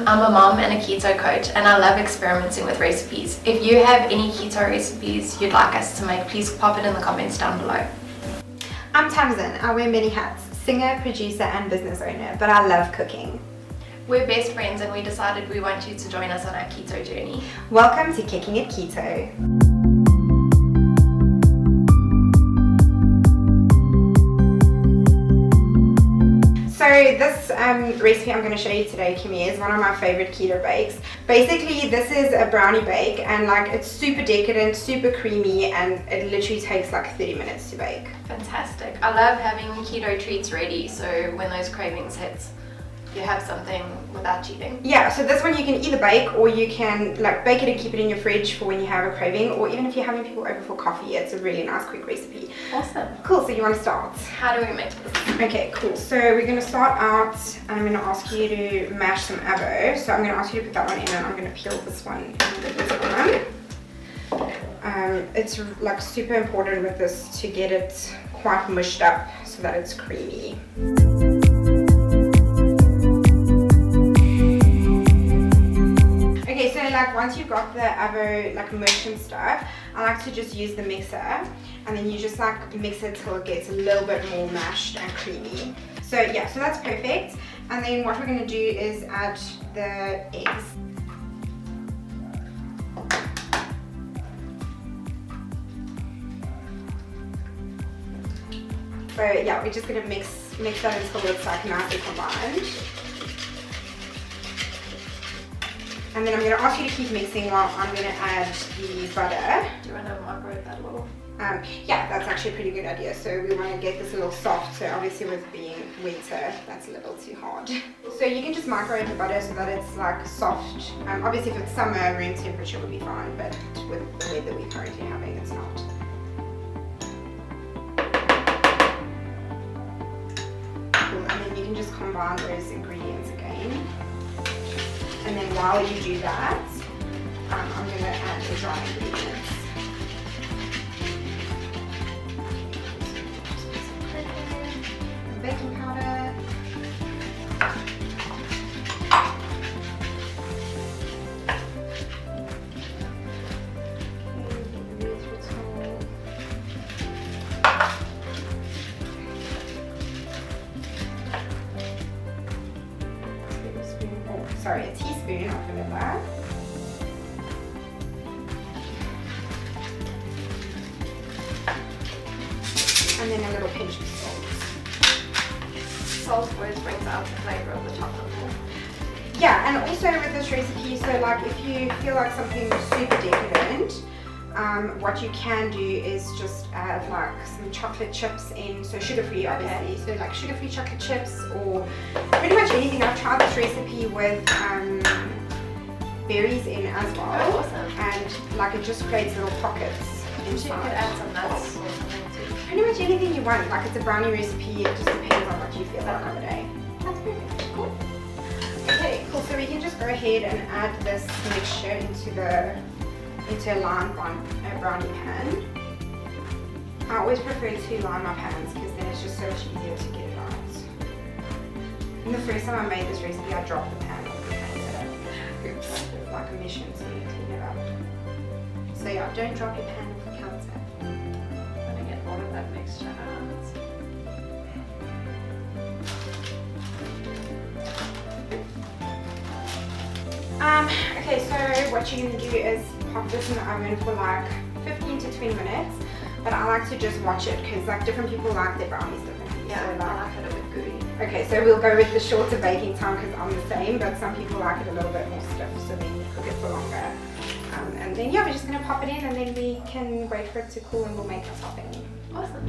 I'm a mom and a keto coach, and I love experimenting with recipes. If you have any keto recipes you'd like us to make, please pop it in the comments down below. I'm Tamsin. I wear many hats, singer, producer and business owner, but I love cooking. We're best friends and we decided we want you to join us on our keto journey. Welcome to Kicking It Keto. So this recipe I'm going to show you today, Kimmy, is one of my favorite keto bakes. Basically, this is a brownie bake, and like it's super decadent, super creamy, and it literally takes like 30 minutes to bake. Fantastic. I love having keto treats ready, so when those cravings hit, you have something without cheating. Yeah, so this one you can either bake, or you can like bake it and keep it in your fridge for when you have a craving, or even if you're having people over for coffee. It's a really nice quick recipe. Awesome. Cool, so you want to start? How do we make this? Okay, cool. So we're going to start out, and I'm going to ask you to mash some avo. So I'm going to ask you to put that one in, and I'm going to peel this one and put this one. It's like super important with this to get it quite mushed up so that it's creamy. Okay, so like once you've got the avo like mushed and stuff, I like to just use the mixer, and then you just like mix it till it gets a little bit more mashed and creamy. So yeah, so that's perfect. And then what we're going to do is add the eggs. So yeah, we're just going to mix that until it's like nicely combined. And then I'm going to ask you to keep mixing while I'm going to add the butter. Do you want to microwave that a little? Yeah, that's actually a pretty good idea. So we want to get this a little soft. So obviously with being winter, that's a little too hard. So you can just microwave the butter so that it's like soft. Obviously if it's summer, room temperature would be fine, but with the weather we're currently having, it's not. Cool, and then you can just combine those ingredients again. And then while you do that, I'm going to add the dry ingredients. Just put some cocoa, baking powder, a teaspoon of vanilla, and then a little pinch of salt. Salt always brings out the flavour of the chocolate. Yeah, and also with this recipe, so like if you feel like something super decadent, what you can do is just add like some chocolate chips in, so sugar-free obviously, so like sugar-free chocolate chips or pretty much anything. I've tried this recipe with berries in as well. Oh, awesome. And like it just creates little pockets inside. You could add some nuts or something too. Pretty much anything you want, like it's a brownie recipe, it just depends on what you feel like on the day. That's perfect, cool. Okay, cool, so we can just go ahead and add this mixture into a lined brownie pan. I always prefer to line my pans because then it's just so much easier to get it out. And the first time I made this recipe, I dropped the pan off the counter. Oops, it was like a mission to clean it up. So yeah, don't drop your pan off the counter. I'm going to get all of that mixture out. Okay, so what you're going to do is pop this in the oven for like 15 to 20 minutes, but I like to just watch it because like different people like their brownies differently. Yeah, so, I like it a bit gooey. Okay, so we'll go with the shorter baking time because I'm the same, but some people like it a little bit more stiff, so then you cook it for longer. And then yeah, we're just going to pop it in and then we can wait for it to cool and we'll make our topping. Awesome.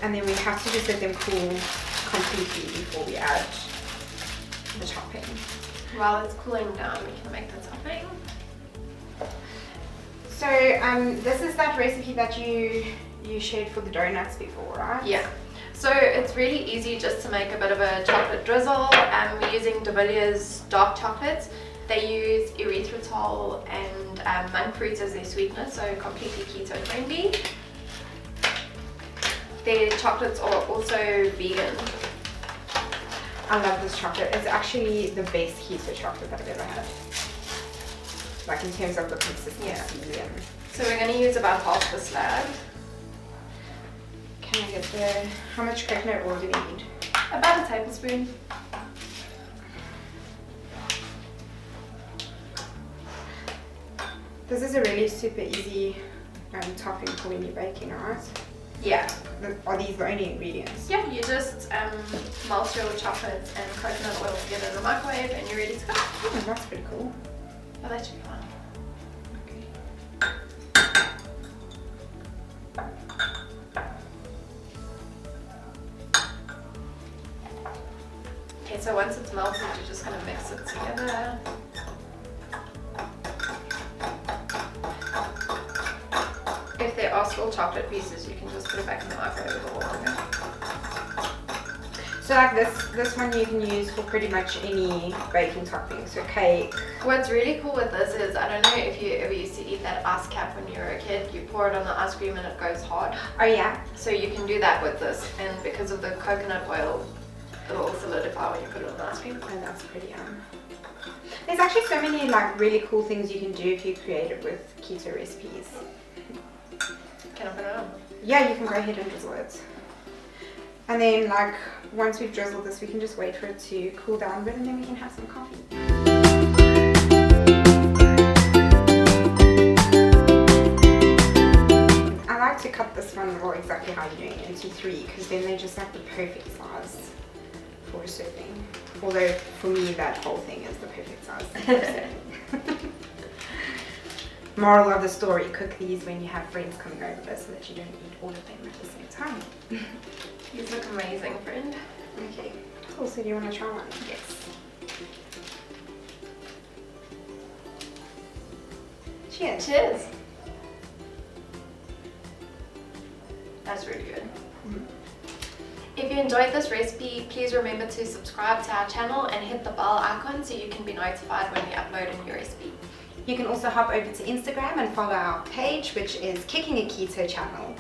And then we have to just let them cool completely before we add the topping. While it's cooling down, we can make the topping. So this is that recipe that you shared for the donuts before, right? Yeah. So it's really easy just to make a bit of a chocolate drizzle. We're using Devilliers dark chocolates. They use erythritol and monk fruits as their sweetener, so completely keto friendly. Their chocolates are also vegan. I love this chocolate. It's actually the best keto chocolate that I've ever had. Like in terms of the consistency. Yeah. So we're going to use about half the slab. Can I get the, how much coconut oil do we need? About a tablespoon. This is a really super easy topping for when you're baking, right? Yeah. Are these the only ingredients? Yeah, you just melt your chocolates and coconut oil together in the microwave and you're ready to go. Oh, that's pretty cool. Oh, that should be fun. Okay, so once it's melted, you're just going to mix it together. If there are still chocolate pieces, you can just put it back in the microwave a little longer. So like this one you can use for pretty much any baking topping, so cake. What's really cool with this is, I don't know if you ever used to eat that ice cap when you were a kid, you pour it on the ice cream and it goes hard. Oh yeah? So you can do that with this, and because of the coconut oil, it'll all solidify when you put it on the ice cream. Oh, that's pretty There's actually so many like really cool things you can do if you create it with keto recipes. Can I put it on? Yeah, you can go ahead and drizzle it. And then like once we've drizzled this, we can just wait for it to cool down a bit and then we can have some coffee. I like to cut this one, or exactly how you're doing it, into 3 because then they're just like the perfect size for a serving. Although for me that whole thing is the perfect size for a serving. Moral of the story, cook these when you have friends coming over so that you don't eat all of them at the same time. These look amazing, friend. Okay, cool. So do you want to try one? Yes. Cheers. Cheers. That's really good. If you enjoyed this recipe, please remember to subscribe to our channel and hit the bell icon so you can be notified when we upload a new recipe. You can also hop over to Instagram and follow our page, which is Kicking a Keto Channel.